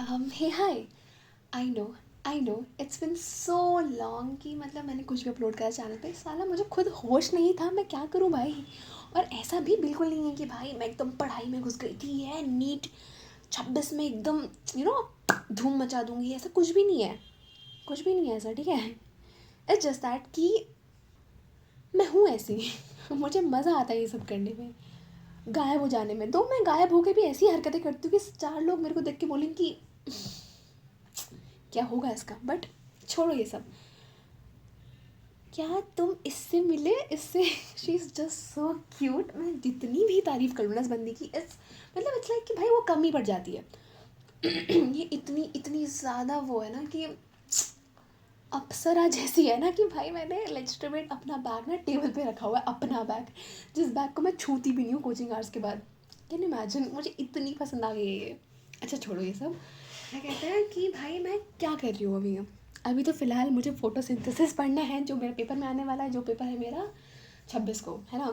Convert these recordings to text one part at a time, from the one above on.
Hey hi. I know it's been so long कि मतलब मैंने कुछ भी अपलोड करा चैनल पे, साला मुझे खुद होश नहीं था मैं क्या करूँ भाई। और ऐसा भी बिल्कुल नहीं है कि भाई मैं एकदम पढ़ाई में घुस गई थी है नीट 26 में एकदम धूम मचा दूंगी, ऐसा कुछ भी नहीं है। कुछ भी नहीं है ऐसा, ठीक है। इट्स जस्ट दैट कि मैं हूँ ऐसी मुझे मज़ा आता है ये सब करने में, गायब हो जाने में। तो मैं गायब होकर भी ऐसी हरकतें करती हूँ कि 4 लोग मेरे को देख के बोलेंगे कि क्या होगा इसका। बट छोड़ो ये सब। क्या तुम इससे मिले? इससे she is just so cute. मैं जितनी भी तारीफ़ करूँ ना इस बंदी की, इट्स लाइक कि भाई वो कम ही पड़ जाती है। ये इतनी इतनी ज़्यादा वो है ना कि अप्सरा जैसी है ना कि भाई मैंने लेजिटिमेट अपना बैग ना टेबल पे रखा हुआ है, अपना बैग, जिस बैग को मैं छूती भी नहीं हूँ कोचिंग आवर्स के बाद। कैन इमेजिन, मुझे इतनी पसंद आ गई है ये। अच्छा छोड़ो ये सब। मैं कहते हैं कि भाई मैं क्या कर रही हूँ अभी। अभी तो फ़िलहाल मुझे फोटोसिंथेसिस पढ़ना है, जो मेरे पेपर में आने वाला है, जो पेपर है मेरा 26 को, है ना।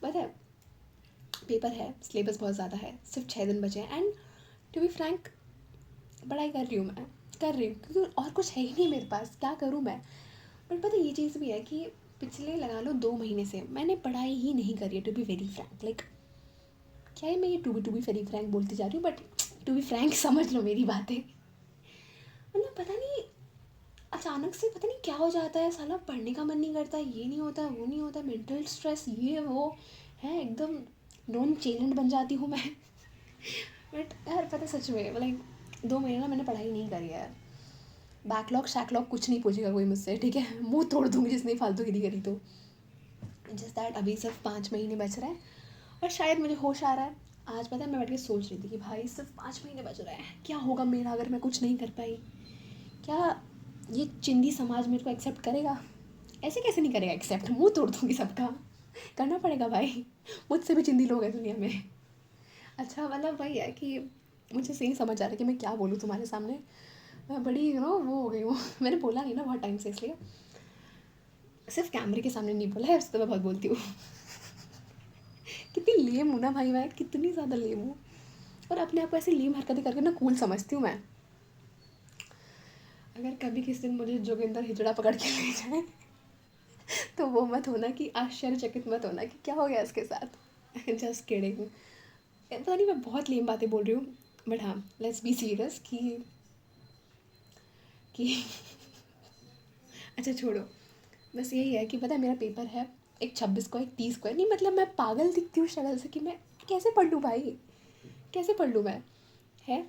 पता है पेपर है, सिलेबस बहुत ज़्यादा है, सिर्फ 6 दिन बचे हैं। एंड टू बी फ्रैंक पढ़ाई कर रही हूँ, मैं कर रही हूँ क्योंकि और कुछ है ही नहीं मेरे पास, क्या करूँ मैं। बट पता ये चीज़ भी है कि पिछले लगा लो 2 महीने से मैंने पढ़ाई ही नहीं करी है, to be very frank. Like क्या है, मैं ये टू बी वेरी फ्रैंक बोलती जा रही हूँ, बट टू बी फ्रैंक समझ लो मेरी बातें। मतलब पता नहीं अचानक से पता नहीं क्या हो जाता है, साला पढ़ने का मन नहीं करता, ये नहीं होता वो नहीं होता, मेंटल स्ट्रेस ये वो है, एकदम नॉन चेलेंट बन जाती हूँ मैं। बट यार पता सच में लाइक 2 महीने ना मैंने पढ़ाई नहीं करी है यार। बैकलॉग शैकलॉग कुछ नहीं पूछेगा कोई मुझसे, ठीक है, मुंह तोड़ दूंगी जिसने फालतू गिरी करी तो। जस्ट दैट अभी सिर्फ 5 महीने बच रहे हैं और शायद मुझे होश आ रहा है। आज पता है मैं बैठ के सोच रही थी कि भाई सिर्फ 5 महीने बच रहे हैं, क्या होगा मेरा अगर मैं कुछ नहीं कर पाई। क्या ये चिंदी समाज मेरे को एक्सेप्ट करेगा? ऐसे कैसे नहीं करेगा एक्सेप्ट, मुंह तोड़ दूंगी सबका। करना पड़ेगा भाई, मुझसे भी चिंदी लोग हैं दुनिया में। अच्छा मतलब वही है कि मुझे सही समझ आ रहा है कि मैं क्या बोलूँ तुम्हारे सामने। मैं बड़ी वो हो गई हूँ। मैंने बोला नहीं ना बहुत टाइम से, इसलिए सिर्फ कैमरे के सामने नहीं बोला है, उससे तो मैं बहुत बोलती हूँ। कितनी लेम हूँ ना भाई मैं, कितनी ज़्यादा लेम हूँ। और अपने आप को ऐसे लेम हरकतें करके ना कूल समझती हूँ मैं। अगर कभी किसी दिन मुझे जोगिंदर हिजड़ा पकड़ के ले जाए तो वो मत होना कि आश्चर्यचकित मत होना कि क्या हो गया इसके साथ। Just kidding. पता नहीं मैं बहुत लेम बातें बोल रही हूँ, बट हाँ लेट्स बी सीरियस कि अच्छा छोड़ो। बस यही है कि पता है मेरा पेपर है एक 26 को, एक 30 को है। नहीं मतलब मैं पागल दिखती हूँ शक्ल से कि मैं कैसे पढ़ लूँ भाई, कैसे पढ़ लूँ मैं, है।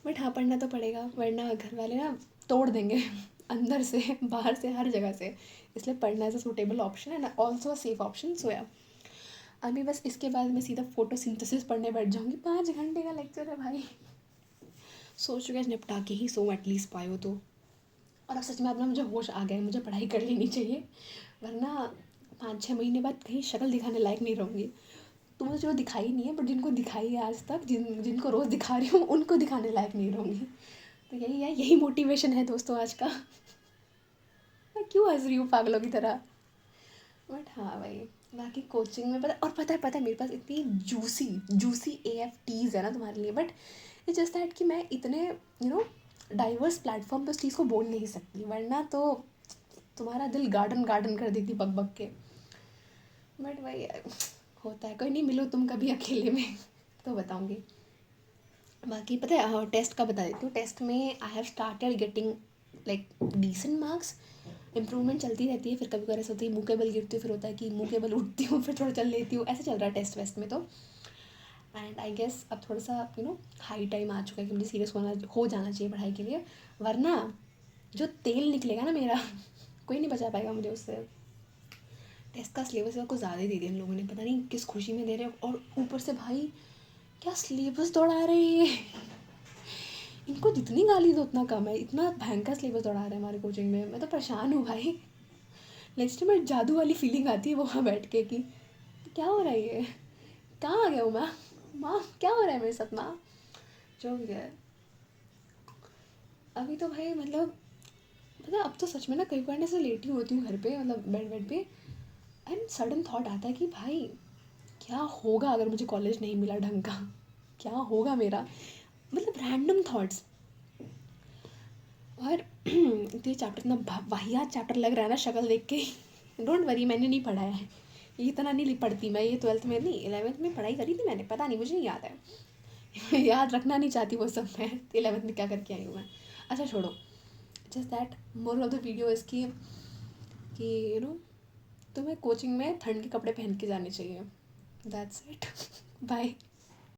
बट हाँ पढ़ना तो पड़ेगा, वरना घर वाले ना तोड़ देंगे अंदर से बाहर से हर जगह से। इसलिए पढ़ना as a suitable option and also a safe option. So या अभी बस इसके बाद मैं सीधा फोटोसिंथेसिस पढ़ने बैठ जाऊँगी। 5 घंटे का लेक्चर है भाई। सोच चुके निपटा के ही सो एटलीस्ट पायो तो। और अब सच में अपना मुझे होश आ गया है, मुझे पढ़ाई कर लेनी चाहिए, वरना 5-6 महीने बाद कहीं शक्ल दिखाने लायक नहीं रहूँगी। तो मुझे जो दिखाई नहीं है, बट जिनको दिखाई है आज तक, जिनको रोज़ दिखा रही हूँ, उनको दिखाने लायक नहीं रहूँगी। तो यही है, यही मोटिवेशन है दोस्तों आज का। मैं क्यों हंस रही हूँ पागलों की तरह। बट हाँ भाई बाकी कोचिंग में पता है मेरे पास इतनी जूसी जूसी AFTs है ना तुम्हारे लिए। बट इट्स जस्ट दैट कि मैं इतने डाइवर्स प्लेटफॉर्म पे उस चीज़ को बोल नहीं सकती, वरना तो तुम्हारा दिल गार्डन गार्डन कर देती बक बक के। बट भाई होता है, कोई नहीं, मिलो तुम कभी अकेले में तो बताऊँगी। बाकी पता है हाँ टेस्ट का बता देती हूँ। टेस्ट में I have started getting like decent marks. Improvement चलती रहती है, फिर कभी कभी ऐसा होती है मुँह के बल गिरती हूँ, फिर होता है कि मुँह के बल उठती हूँ, फिर थोड़ा चल लेती हूँ, ऐसे चल रहा है टेस्ट वेस्ट में तो। एंड आई गेस अब थोड़ा सा हाई टाइम आ चुका है कि मुझे सीरियस हो जाना चाहिए पढ़ाई के लिए, वरना जो तेल निकलेगा ना मेरा कोई नहीं बचा पाएगा मुझे उससे। टेस्ट का सिलेबस कुछ ज़्यादा ही दे दिया इन लोगों ने, पता नहीं किस खुशी में दे रहे हो। और ऊपर से भाई क्या सिलेबस दौड़ा रहे हैं ये। इनको जितनी गाली दो उतना कम है, इतना भयंकर सिलेबस दौड़ा रहे हैं हमारे कोचिंग में। मैं तो परेशान हूँ भाई। लेजिटिमेट जादू वाली फीलिंग आती है वहाँ बैठ के कि क्या हो रहा है ये, कहाँ आ गया हूँ मैं, माँ क्या हो रहा है मेरे साथ माँ। जो भी है अभी तो भाई मतलब पता है अब तो सच में ना कई बार ऐसे लेटी होती हूँ घर पे, मतलब बेड पे, एंड सडन थॉट आता है कि भाई क्या होगा अगर मुझे कॉलेज नहीं मिला ढंग का, क्या होगा मेरा। मतलब रैंडम रैंडम थॉट्स। और ये चैप्टर इतना वाहियात चैप्टर लग रहा है ना शक्ल देख के। डोंट वरी, मैंने नहीं पढ़ा है ये, इतना नहीं पढ़ती मैं, ये 12th में नहीं 11th में पढ़ाई करी थी मैंने, पता नहीं, मुझे नहीं याद है। याद रखना नहीं चाहती वो सब, मैं 11th में क्या करके आई हूँ मैं। अच्छा छोड़ो, just that moral of the video इसकी कि यू नो तुम्हें कोचिंग में ठंड के कपड़े पहन के जाने चाहिए। That's it. बाय।